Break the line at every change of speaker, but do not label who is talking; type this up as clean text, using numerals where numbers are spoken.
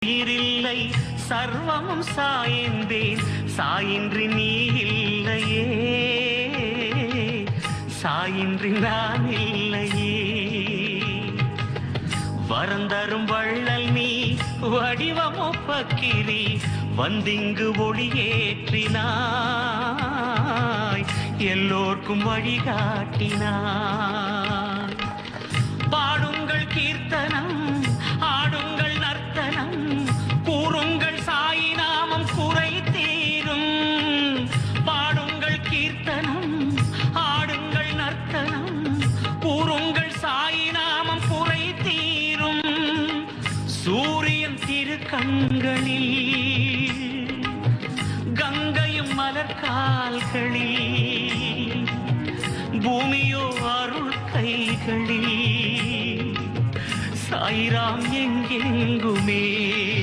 உயிரில்லை சர்வமும் சாய்ந்தேன் சாயின்றி நீ இல்லையே சாயின்றி நான் இல்லையே வரந்தரும் வள்ளல் நீ வடிவமோ பக்கிரி வந்திங்கு ஒளியேற்றினாய் எல்லோர்க்கும் வழிகாட்டினாய் பாடுங்கள் கீர்த்தனம் ஆடுங்கள் நர்த்தனம் கூறுங்கள் சாயி நாமம் குறை தீரும் பாடுங்கள் கீர்த்தனம் ஆடுங்கள் நர்த்தனம் கூறுங்கள் சாயி நாமம் குறை தீரும் சூரியன் திருக்கண்களில் கங்கையும் மலர்கால்களில் பூமியோ அருள் கைகளில் சாய்ராம் எங்கெங்குமே